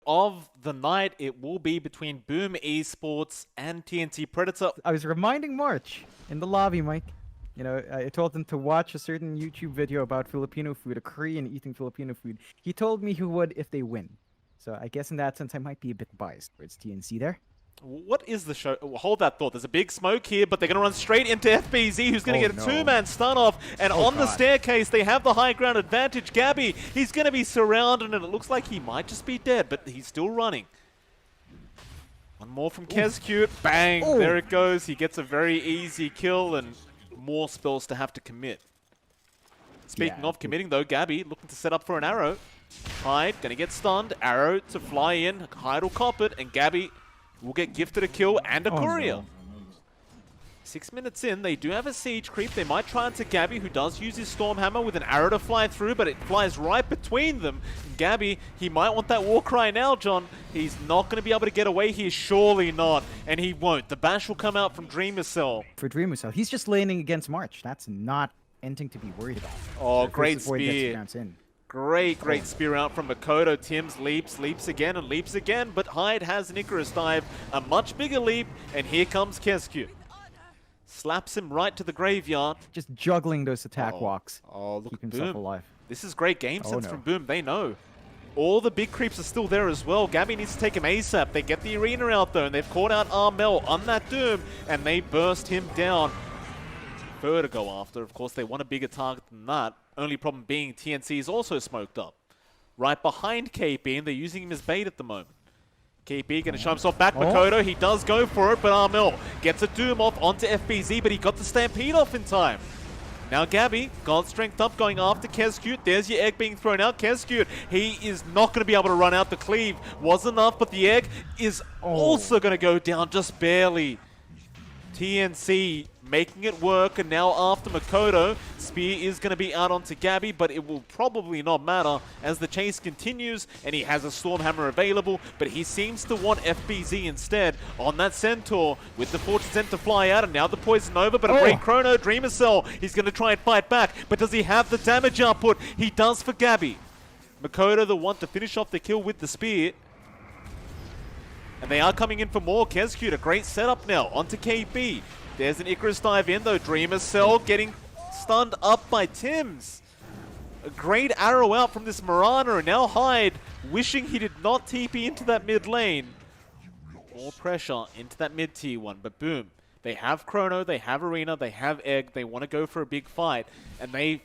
of the night. It will be between Boom Esports and TNC Predator. I was reminding March in the lobby, Mike. You know, I told him to watch a certain YouTube video about Filipino food, a Korean eating Filipino food. He told me he would if they win. So I guess in that sense, I might be a bit biased towards TNC there. What is the show? Hold that thought. There's a big smoke here, but they're going to run straight into FBZ, who's going to get a two-man stun off. And on the staircase, they have the high ground advantage. Gabby, he's going to be surrounded, and it looks like he might just be dead, but he's still running. One more from Kescute. Bang! There it goes. He gets a very easy kill, and more spells to have to commit. Speaking of committing, though, Gabby looking to set up for an arrow. Hyde going to get stunned. Arrow to fly in. Hyde will cop it, and Gabby will get gifted a kill and a courier. No. 6 minutes in, they do have a siege creep. They might try into Gabby, who does use his storm hammer with an arrow to fly through, but it flies right between them. Gabby, he might want that war cry now, John. He's not going to be able to get away here, surely not. And he won't. The bash will come out from Dreamer Cell. For Dreamer Cell, he's just laning against March. That's not anything to be worried about. Oh, great spear. Great spear out from Makoto. Tim's leaps again and leaps again, but Hyde has an Icarus dive, a much bigger leap, and here comes Kescute. Slaps him right to the graveyard. Just juggling those attack walks. Oh, look keep at himself Boom. alive. This is great game sense from Boom. They know. All the big creeps are still there as well. Gabby needs to take him ASAP. They get the arena out though, and they've caught out Armel on that Doom, and they burst him down. Fur to go after. Of course, they want a bigger target than that. Only problem being TNC is also smoked up. Right behind KP, and they're using him as bait at the moment. KP going to show himself back. Makoto, he does go for it, but Armel gets a Doom off onto FBZ, but he got the Stampede off in time. Now Gabby, got strength up, going after Kescute. There's your egg being thrown out. Kescute, he is not going to be able to run out. The cleave was enough, but the egg is also going to go down just barely. TNC making it work, and now after Makoto, Spear is going to be out onto Gabby, but it will probably not matter as the chase continues, and he has a Storm Hammer available, but he seems to want FBZ instead on that Centaur with the Fortune Center fly out, and now the Poison over, but a great Chrono Dreamer Cell. He's going to try and fight back, but does he have the damage output? He does for Gabby. Makoto the one to finish off the kill with the Spear. And they are coming in for more. Kescute, a great setup now onto KB. There's an Icarus dive in though. Dreamer Cell getting stunned up by Tims. A great arrow out from this Mirana, and now Hyde wishing he did not TP into that mid lane. More pressure into that mid tier one, but Boom. They have Chrono, they have Arena, they have Egg. They want to go for a big fight, and they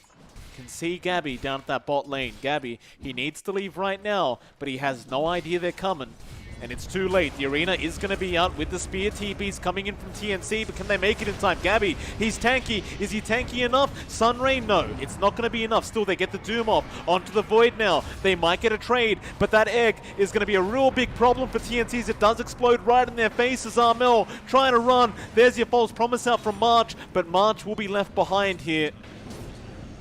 can see Gabby down at that bot lane. Gabby, he needs to leave right now, but he has no idea they're coming. And it's too late. The arena is going to be out with the spear. TP's coming in from TNC, but can they make it in time? Gabby, he's tanky. Is he tanky enough? Sunray, no. It's not going to be enough. Still, they get the Doom off onto the Void now. They might get a trade, but that egg is going to be a real big problem for TNC as it does explode right in their faces. Armel trying to run. There's your false promise out from March, but March will be left behind here.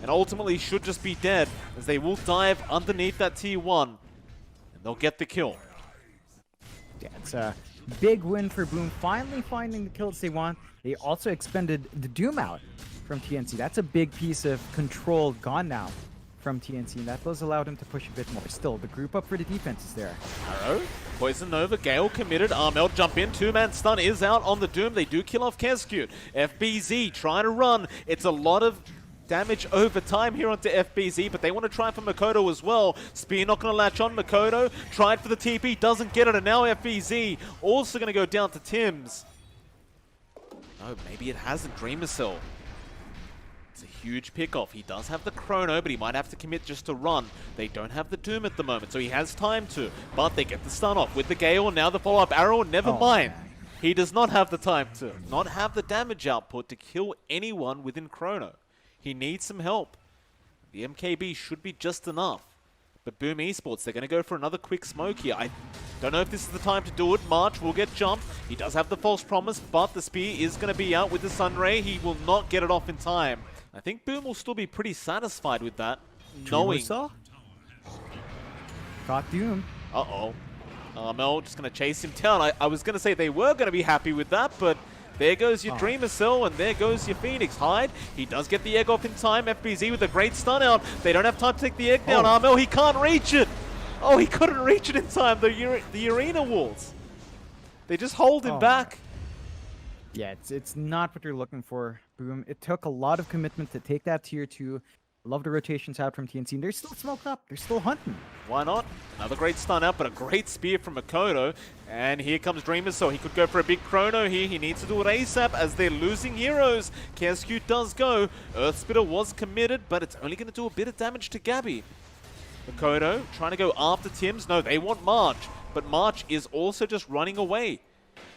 And ultimately should just be dead as they will dive underneath that tier 1. And they'll get the kill. Yeah, it's a big win for Boom, finally finding the kills they want. They also expended the Doom out from TNC. That's a big piece of control gone now from TNC, and that does allow them to push a bit more. Still, the group up for the defense is there. Arrow, Poison Nova, Gale committed, Armel jump in, two-man stun is out on the Doom. They do kill off Kescute. FBZ trying to run. It's a lot of damage over time here onto FBZ, but they want to try for Makoto as well. Spear not going to latch on. Makoto tried for the TP, doesn't get it, and now FBZ also going to go down to Tims. Oh, maybe it hasn't. Dreamer Cell. It's a huge pickoff. He does have the Chrono, but he might have to commit just to run. They don't have the Doom at the moment, so he has time to, but they get the stun off with the Gale. Now the follow-up arrow, never mind. He does not have the time to, not have the damage output to kill anyone within Chrono. He needs some help. The MKB should be just enough. But Boom Esports, they're going to go for another quick smoke here. I don't know if this is the time to do it. March will get jumped. He does have the false promise, but the spear is going to be out with the Sunray. He will not get it off in time. I think Boom will still be pretty satisfied with that, knowing... Got Doom. Uh-oh. Mel just going to chase him down. I was going to say they were going to be happy with that, but... There goes your Dreamer Cell, and there goes your Phoenix. Hyde, he does get the egg off in time. FBZ with a great stun out. They don't have time to take the egg down. Armel, he can't reach it. Oh, he couldn't reach it in time. The arena walls. They just hold him back. Yeah, it's not what you're looking for, Boom. It took a lot of commitment to take that tier 2. Love the rotations out from TNC. And they're still smoked up. They're still hunting. Why not? Another great stun out, but a great spear from Makoto. And here comes Dreamer, so he could go for a big chrono here. He needs to do it ASAP as they're losing heroes. KSQ does go. Earthspitter was committed, but it's only going to do a bit of damage to Gabby. Makoto trying to go after Tims. No, they want March, but March is also just running away.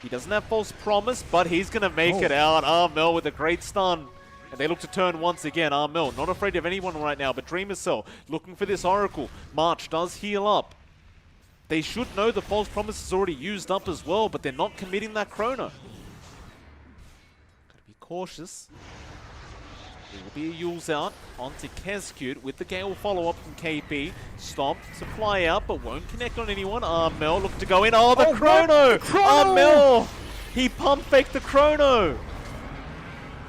He doesn't have false promise, but he's going to make it out. Armel with a great stun. And they look to turn once again. Armel, not afraid of anyone right now, but Dreamer Cell looking for this Oracle. March does heal up. They should know the false promise is already used up as well, but they're not committing that chrono. Gotta be cautious. There will be a Yule's out onto Kescute with the Gale follow-up from KP. Stomp to fly out, but won't connect on anyone. Armel look to go in. Oh, the chrono! Armel! He pump faked the chrono!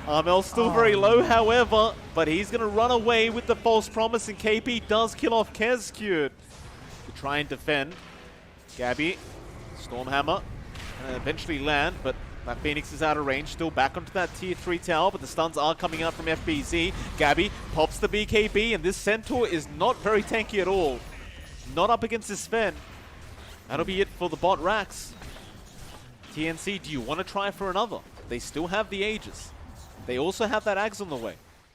Armel's still very low, however, but he's going to run away with the false promise, and KP does kill off Kescute to try and defend. Gabby, Stormhammer, and eventually land, but that Phoenix is out of range, still back onto that tier 3 tower, but the stuns are coming out from FBZ. Gabby pops the BKB, and this Centaur is not very tanky at all. Not up against this Sven. That'll be it for the bot racks. TNC, do you want to try for another? They still have the Aegis. They also have that Ags on the way.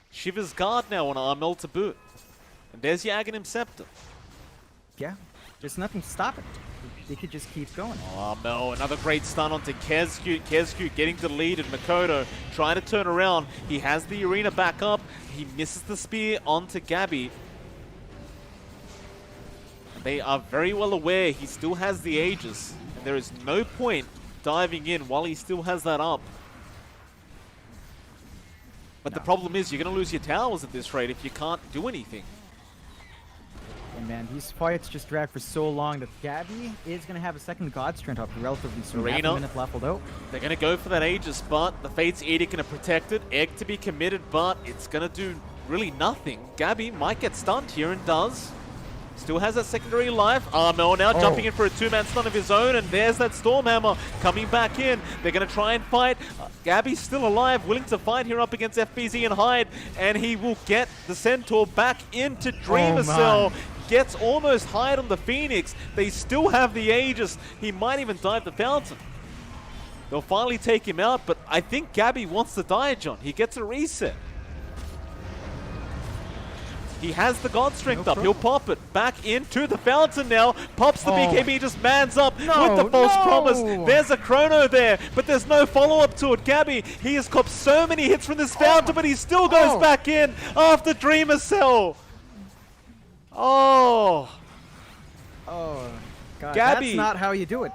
Shiver's Guard now on Armel to boot. And there's your Aghanim Scepter. Yeah, there's nothing to stop it. They could just keep going. Armel, another great stun onto Kescute. Kescute getting the lead, and Makoto trying to turn around. He has the arena back up. He misses the spear onto Gabby. And they are very well aware he still has the Aegis. And there is no point diving in while he still has that up. But the problem is you're going to lose your towers at this rate if you can't do anything. And man, these fights just drag for so long that Gabby is going to have a second God Strength up relatively soon. Arena. Half a minute left, though. They're going to go for that Aegis, but the Fate's Edict going to protect it. Egg to be committed, but it's going to do really nothing. Gabby might get stunned here and does. Still has that secondary life. Armel now jumping in for a 2-man stun of his own, and there's that Stormhammer coming back in. They're going to try and fight. Gabby's still alive, willing to fight here up against FBZ and Hyde, and he will get the Centaur back into Dreamer Cell. Gets almost Hyde on the Phoenix. They still have the Aegis. He might even dive the Fountain. They'll finally take him out, but I think Gabby wants to die, John. He gets a reset. He has the God Strength up. He'll pop it back into the Fountain now. Pops the BKB, just mans up with the false promise. There's a chrono there, but there's no follow-up to it. Gabby, he has copped so many hits from this Fountain, but he still goes back in after Dreamer Cell. Oh, God, Gabby. That's not how you do it.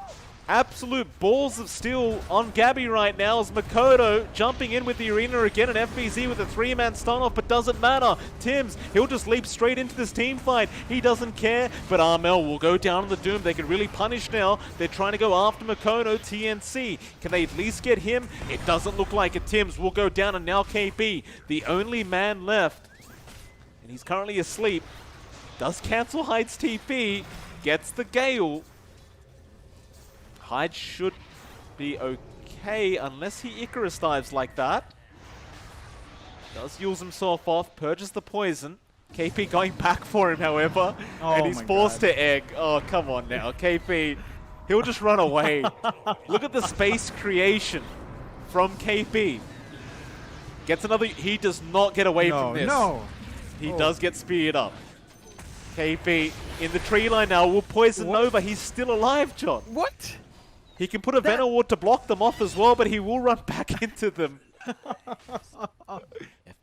Absolute balls of steel on Gabby right now as Makoto jumping in with the arena again, and FBZ with a 3-man stun off, but doesn't matter. Tims, he'll just leap straight into this team fight. He doesn't care, but Armel will go down in the Doom. They can really punish now. They're trying to go after Makoto. TNC, can they at least get him? It doesn't look like it. Tims will go down, and now KP, the only man left, and he's currently asleep, does cancel Hyde's TP, gets the Gale. Hyde should be okay unless he Icarus dives like that. Does use himself off, purges the poison. KP going back for him, however, and he's forced to egg. Oh, come on now, KP. He'll just run away. Look at the space creation from KP. Gets another. He does not get away from this. He does get speared up. KP in the tree line now will poison Nova. He's still alive, John. What? He can put a Venom Ward to block them off as well, but he will run back into them.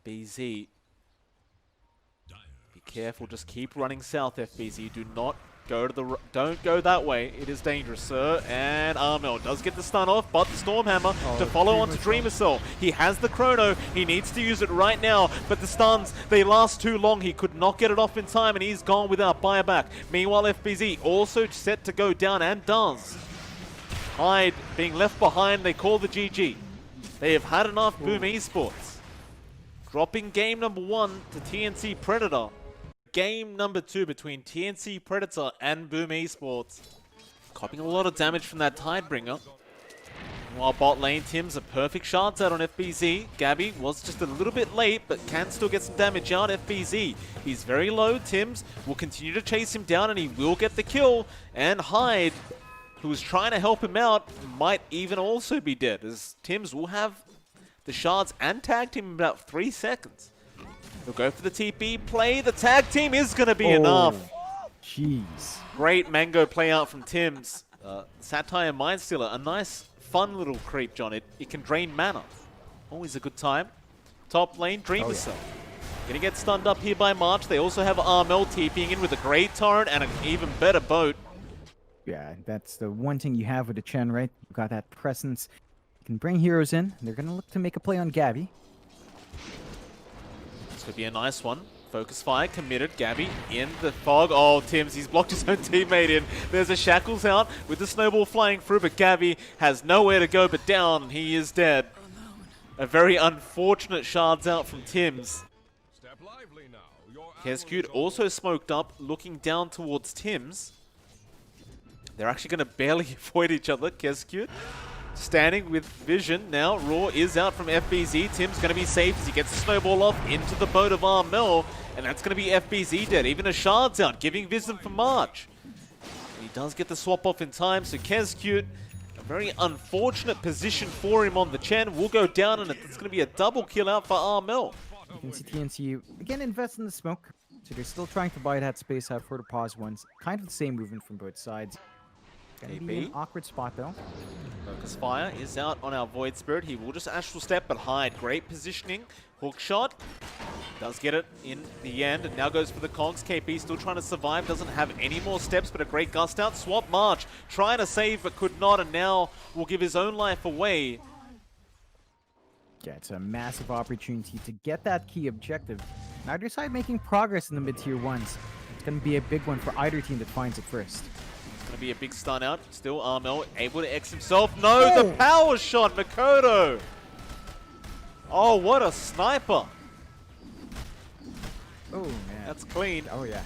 FBZ. Be careful, just keep running south, FBZ. Do not go to the... Don't go that way. It is dangerous, sir. And Armel does get the stun off, but the Stormhammer to follow on to Dreamer Cell. He has the chrono. He needs to use it right now, but the stuns, they last too long. He could not get it off in time, and he's gone without buyback. Meanwhile, FBZ also set to go down, and does. Hyde being left behind, they call the GG. They have had enough. Boom Esports. Dropping game number 1 to TNC Predator. game number 2 between TNC Predator and Boom Esports. Copying a lot of damage from that Tidebringer. While bot lane, Tim's a perfect shards out on FBZ. Gabby was just a little bit late, but can still get some damage out. FBZ, he's very low. Tims will continue to chase him down, and he will get the kill. And Hyde, who was trying to help him out, might even also be dead, as Tims will have the shards and tag team in about 3 seconds. He'll go for the TP play. The tag team is going to be enough. Jeez. Great mango play out from Tims. Satire Mindstealer, a nice, fun little creep, John. It can drain mana. Always a good time. Top lane, Dreamer Cell. Gonna get stunned up here by March. They also have Armel TPing in with a great torrent and an even better boat. Yeah, that's the one thing you have with the Chen, right? You've got that presence. You can bring heroes in. They're gonna look to make a play on Gabby. This could be a nice one. Focus fire committed. Gabby in the fog. Oh, Tims, he's blocked his own teammate in. There's a Shackles out with the snowball flying through, but Gabby has nowhere to go but down. He is dead. A very unfortunate shards out from Tims. Kescute also smoked up, looking down towards Tims. They're actually going to barely avoid each other. Kescute standing with vision now. Raw is out from FBZ. Tim's going to be safe as he gets the snowball off into the boat of Armel. And that's going to be FBZ dead. Even a shard's out, giving vision for March. He does get the swap off in time, so Kescute, a very unfortunate position for him on the Chen, will go down, and it's going to be a double kill out for Armel. You can see TNC again invest in the smoke. So they're still trying to buy that space out for the pause ones. Kind of the same movement from both sides. Gonna be an awkward spot though. Focus fire is out on our Void Spirit. He will just Astral Step but hide. Great positioning. Hook shot. Does get it in the end, and now goes for the Kongs. KP still trying to survive. Doesn't have any more steps, but a great gust out. Swap March. Trying to save but could not, and now will give his own life away. Yeah, it's a massive opportunity to get that key objective. Neither side making progress in the mid-tier ones. It's going to be a big one for either team that finds it first. Gonna be a big stun out. Still Armel able to X himself. No, the power shot, Makoto. Oh, what a sniper. Oh, man. That's clean. Oh, yeah.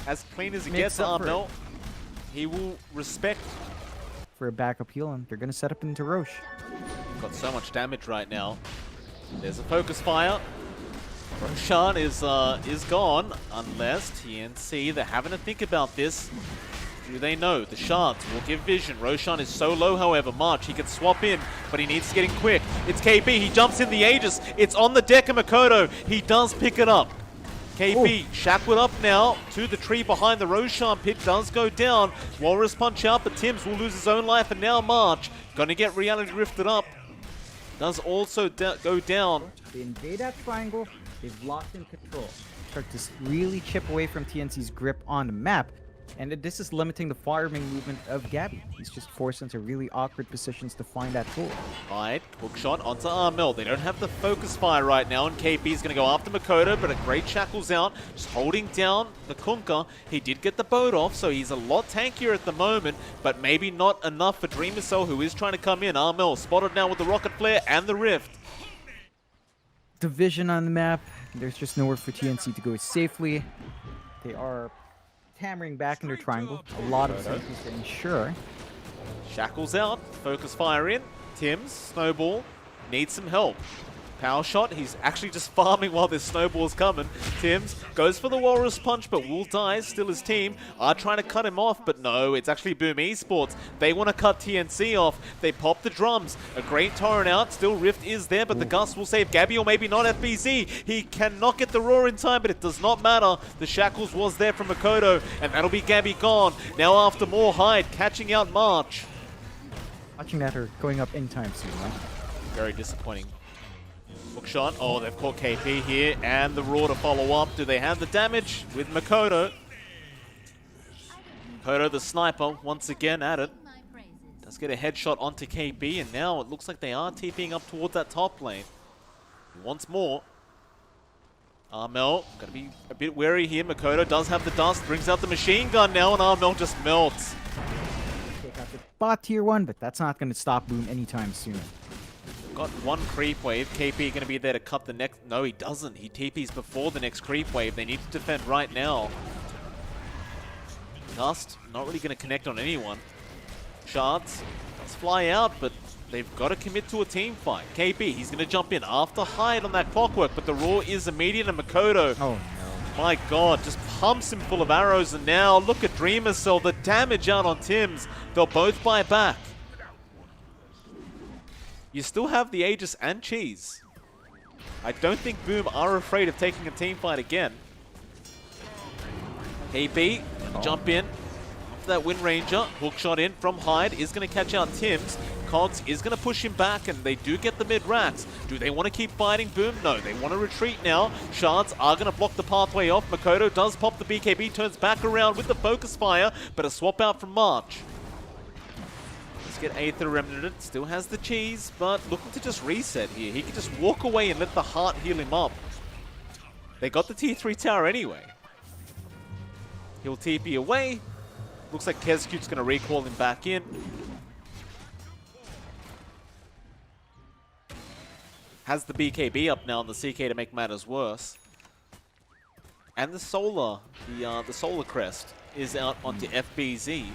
As clean as it gets, Armel. He will respect. For a backup heal, and they're gonna set up into Roche. Got so much damage right now. There's a focus fire. Roshan is gone, unless TNC, they're having to think about this. Do they know? The shards will give vision. Roshan is so low, however. March, he can swap in, but he needs to get in quick. It's KB, he jumps in the Aegis. It's on the deck of Makoto. He does pick it up. KB shackled up now to the tree behind the Roshan pit. Does go down. Walrus punch out, but Tims will lose his own life, and now March gonna get reality rifted up. Does also go down. They invade that triangle. They've locked in control. Start to really chip away from TNC's grip on the map. And this is limiting the farming movement of Gabby. He's just forced into really awkward positions to find that tool. Right, hook shot onto Armel. They don't have the focus fire right now, and KP is going to go after Makoto, but a great shackles out, just holding down the Kunkka. He did get the boat off, so he's a lot tankier at the moment, but maybe not enough for Dreamer Cell, who is trying to come in. Armel spotted now with the rocket flare and the rift. Division on the map. There's just nowhere for TNC to go safely. They are hammering back in their triangle. A lot of safety to ensure. Shackles out, focus fire in. Tims, snowball, needs some help. Power shot, he's actually just farming while this snowball's coming. Tims goes for the Walrus punch, but will die. Still his team are trying to cut him off, but no, it's actually Boom Esports. They want to cut TNC off. They pop the drums. A great torrent out. Still Rift is there, but the Gust will save Gabby, or maybe not FBZ. He cannot get the roar in time, but it does not matter. The Shackles was there from Makoto, and that'll be Gabby gone. Now after more Hyde, catching out March. Watching that or going up in time soon, right? Very disappointing. Hook shot. Oh, they've caught KP here, and the Raw to follow up. Do they have the damage with Makoto? Makoto, the sniper, once again at it. Does get a headshot onto KB, and now it looks like they are TPing up towards that top lane. Once more. Armel, gonna be a bit wary here. Makoto does have the dust, brings out the machine gun now, and Armel just melts. Take out the bot tier 1, but that's not gonna stop Boom anytime soon. got one creep wave. KP going to be there to cut the next. No, he doesn't. He TPs before the next creep wave. They need to defend right now. Dust, not really going to connect on anyone. Shards does fly out, but they've got to commit to a team fight. KP, he's going to jump in after hide on that clockwork, but the roar is immediate, and Makoto, Oh no. my god, just pumps him full of arrows, and now look at Dreamer Cell, the damage out on Tims. They'll both buy back. You still have the Aegis and Cheese. I don't think Boom are afraid of taking a team fight again. KP, jump in. After that Wind Ranger, hook shot in from Hyde is going to catch out Tims. Cogs is going to push him back, and they do get the mid-racks. Do they want to keep fighting Boom? No, they want to retreat now. Shards are going to block the pathway off. Makoto does pop the BKB, turns back around with the focus fire, but a swap out from March. Let's get Aether Remnant. Still has the cheese, but looking to just reset here. He can just walk away and let the heart heal him up. They got the T3 tower anyway. He'll TP away. Looks like Kezcute's going to recall him back in. Has the BKB up now on the CK to make matters worse. And the Solar, the Solar Crest is out onto FBZ.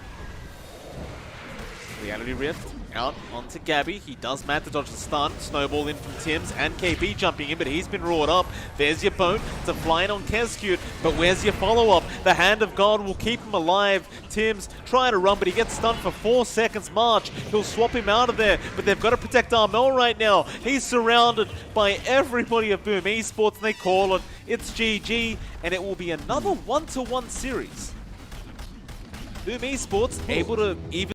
Reality Rift out onto Gabby. He does manage to dodge the stun. Snowball in from Tims and KB jumping in, but he's been roared up. There's your boat to fly in on Kezcute, but where's your follow-up? The Hand of God will keep him alive. Tims trying to run, but he gets stunned for 4 seconds. March, he'll swap him out of there, but they've got to protect Armel right now. He's surrounded by everybody of Boom Esports, and they call it. It's GG, and it will be another 1-to-1 series. Boom Esports able to even